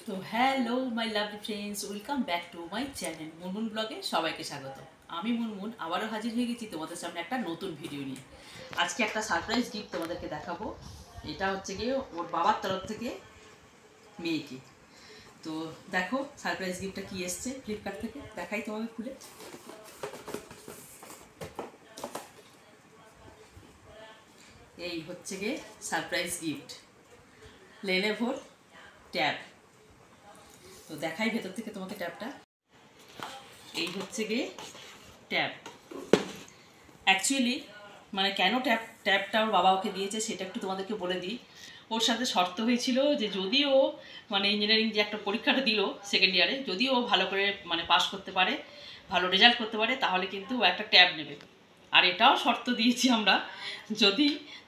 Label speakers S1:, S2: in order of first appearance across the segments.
S1: তো hello my lovely friends, welcome back to my channel Munmun ব্লগে সবাইকে স্বাগত। আমি মুনমুন আবারও হাজির হয়ে গেছি তোমাদের সামনে একটা নতুন ভিডিও নিয়ে। আজকে একটা সারপ্রাইজ গিফট তোমাদেরকে দেখাবো। এটা হচ্ছে গিয়ে ওর বাবার তরফ থেকে মেয়েকে। তো দেখো সারপ্রাইজ গিফটটা কি এসছে ফ্লিপকার্ট থেকে, দেখাই তোমাকে খুলে। এই হচ্ছে গিয়ে সারপ্রাইজ গিফট, লেনোভোর ট্যাব। তো দেখাই ভেতর থেকে তোমাকে ট্যাবটা। এই হচ্ছে গিয়ে ট্যাব। অ্যাকচুয়ালি মানে কেন ট্যাবটা ওর বাবা ওকে দিয়েছে সেটা একটু তোমাদেরকে বলে দিই। ওর সাথে শর্ত হয়েছিল যে যদি ও মানে ইঞ্জিনিয়ারিং যে একটা পরীক্ষাটা দিল সেকেন্ড ইয়ারে, যদি ও ভালো করে মানে পাস করতে পারে, ভালো রেজাল্ট করতে পারে, তাহলে কিন্তু ও একটা ট্যাব নেবে। আর এটাও শর্ত দিয়েছি আমরা, যদি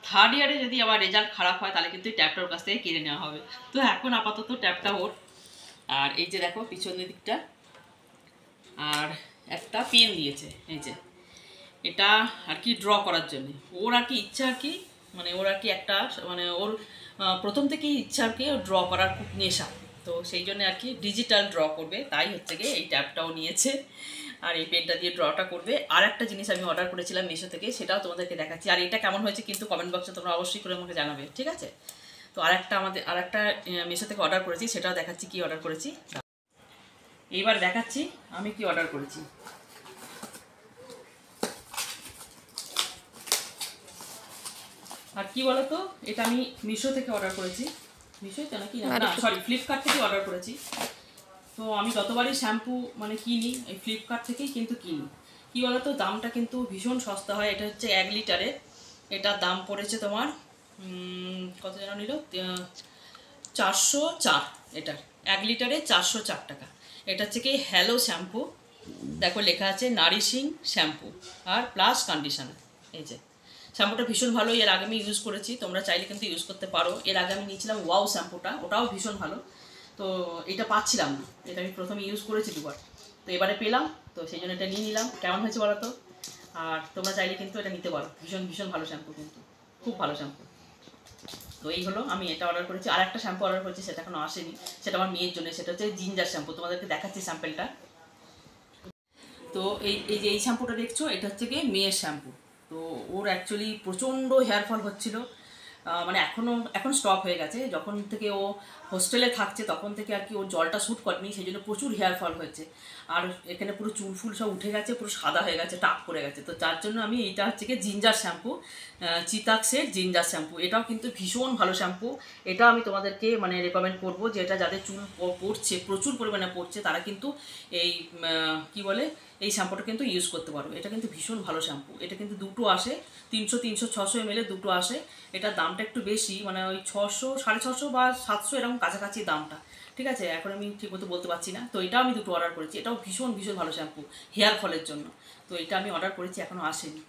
S1: থার্ড ইয়ারে যদি আবার রেজাল্ট খারাপ হয় তাহলে কিন্তু এই ট্যাবটা ওর কাছ থেকে কিনে নেওয়া হবে। তো এখন আপাতত ট্যাবটা ওর। আর এই যে দেখো পিছনের দিকটা, আর একটা পেন দিয়েছে এই যে, এটা আর কি ড্র করার জন্য। ওর আর কি ইচ্ছা আর কি, মানে ওর আর কি একটা মানে ওর প্রথম থেকেই ইচ্ছা আর কি ড্র করার খুব নেশা। তো সেই জন্য আর কি ডিজিটাল ড্র করবে, তাই হচ্ছে গিয়ে এই ট্যাবটাও নিয়েছে আর এই পেনটা দিয়ে ড্রটা করবে। আর একটা জিনিস আমি অর্ডার করেছিলাম মিশো থেকে, সেটাও তোমাদেরকে দেখাচ্ছি। আর এটা কেমন হয়েছে কিন্তু কমেন্ট বক্সে তোমরা অবশ্যই করে আমাকে জানাবে, ঠিক আছে? তো আরেকটা মিশো থেকে অর্ডার করেছি, সেটাও দেখাচ্ছি কি অর্ডার করেছি। এইবার দেখাচ্ছি আমি কি অর্ডার করেছি। আর কি বলতো, এটা আমি মিশো থেকে অর্ডার করেছি। মিশোই তো নাকি, না সরি ফ্লিপকার্ট থেকে অর্ডার করেছি। তো আমি যতবারই শ্যাম্পু মানে কিনি এই ফ্লিপকার্ট থেকেই কিন্তু কিনি। কি বলতো, দামটা কিন্তু ভীষণ সস্তা হয়। এটা হচ্ছে 1 লিটারে, এটার দাম পড়েছে তোমার কত যেন নিল, 404। এটার 1 লিটারে 404 টাকা। এটা হচ্ছে কি হ্যালো শ্যাম্পু, দেখো লেখা আছে নারিশিং শ্যাম্পু আর প্লাস কন্ডিশনার। এই যে শ্যাম্পুটা ভীষণ ভালো, এর আগে আমি ইউজ করেছি, তোমরা চাইলে কিন্তু ইউজ করতে পারো। এর আগে আমি নিয়েছিলাম ওয়াও শ্যাম্পুটা, ওটাও ভীষণ ভালো। তো এটা পাচ্ছিলাম না, এটা আমি প্রথমে ইউজ করেছি দুবার, তো এবারে পেলাম, তো সেই জন্য এটা নিয়ে নিলাম। কেমন হয়েছে বলো তো? আর তোমরা চাইলে কিন্তু এটা নিতে পারো, ভীষণ ভীষণ ভালো শ্যাম্পু, কিন্তু খুব ভালো শ্যাম্পু। তো এই হলো, আমি এটা অর্ডার করেছি। আর একটা শ্যাম্পু অর্ডার করেছি, সেটা এখনো আসেনি, সেটা আমার মেয়ের জন্য। সেটা হচ্ছে জিঞ্জার শ্যাম্পু, তোমাদেরকে দেখাচ্ছি স্যাম্পেলটা। তো এই শ্যাম্পুটা দেখছো, এটা হচ্ছে গিয়ে মেয়ের শ্যাম্পু। তো ওর অ্যাকচুয়ালি প্রচণ্ড হেয়ার ফল হচ্ছিলো, মানে এখন স্টপ হয়ে গেছে। যখন থেকে ও হোস্টেলে থাকছে তখন থেকে আর কি ওর জলটা শ্যুট করেনি, সেই জন্য প্রচুর হেয়ার ফল হয়েছে। আর এখানে পুরো চুল ফুল সব উঠে গেছে, পুরো সাদা হয়ে গেছে, টাক পড়ে গেছে। তো যার জন্য আমি এটা হচ্ছে কি জিঞ্জার শ্যাম্পু, চিতাক্সের জিঞ্জার শ্যাম্পু। এটাও কিন্তু ভীষণ ভালো শ্যাম্পু। এটা আমি তোমাদেরকে মানে রেকমেন্ড করবো যে এটা যাদের চুল পড়ছে, প্রচুর পরিমাণে পড়ছে, তারা কিন্তু এই কি বলে এই শ্যাম্পুটা কিন্তু ইউজ করতে পারো। এটা কিন্তু ভীষণ ভালো শ্যাম্পু। এটা কিন্তু দুটো আসে, 300 600 ml দুটো আসে। এটার দামটা একটু বেশি, মানে ওই 600 650 বা 700 এরকম কাছাকাছি দামটা, ঠিক আছে? এখন আমি ঠিক মতো বলতে পারছি না। তো এটাও আমি দুটো অর্ডার করেছি, এটাও ভীষণ ভীষণ ভালো শ্যাম্পু হেয়ার ফলের জন্য। তো এটা আমি অর্ডার করেছি, এখনও আসেনি।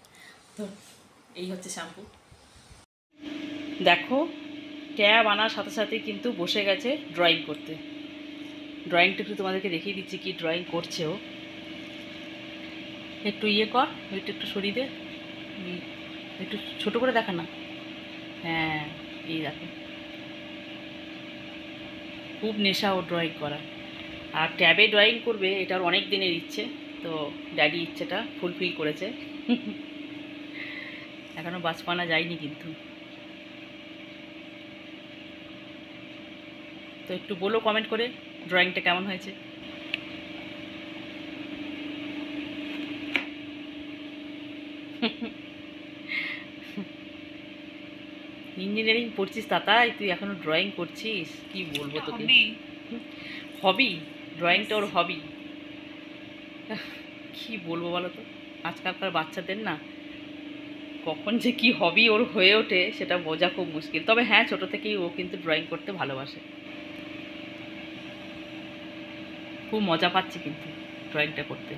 S1: তো এই হচ্ছে শ্যাম্পু। দেখো ট্যাব আনার সাথে সাথে কিন্তু বসে গেছে ড্রয়িং করতে। ড্রয়িংটা একটু তোমাদেরকে দেখিয়ে দিচ্ছি কি ড্রয়িং করছে ও। একটু ইয়ে কর, ওইটা একটু সরিয়ে দে, একটু ছোটো করে দেখা না। হ্যাঁ এই দেখো, খুব নেশা ও ড্রয়িং করা। আর ট্যাবে ড্রয়িং করবে, এটার অনেক দিনের ইচ্ছে। তো ড্যাডি ইচ্ছেটা ফুলফিল করেছে। এখনও বাঁচপানা যায়নি কিন্তু। তো একটু বলো কমেন্ট করে ড্রয়িংটা কেমন হয়েছে। ইঞ্জিনিয়ারিং পড়ছিস তাতাই, তুই এখনো ড্রয়িং করছিস, কি বলবো তোকে। হবি, ড্রয়িংটা ওর হবি। কি বলবো বলো তো, আজকালকার বাচ্চাদের না কখন যে কি হবি ওর হয়ে ওঠে সেটা বোঝা খুব মুশকিল। তবে হ্যাঁ, ছোট থেকেই ও কিন্তু ড্রয়িং করতে ভালোবাসে, খুব মজা পাচ্ছে কিন্তু ড্রয়িংটা করতে।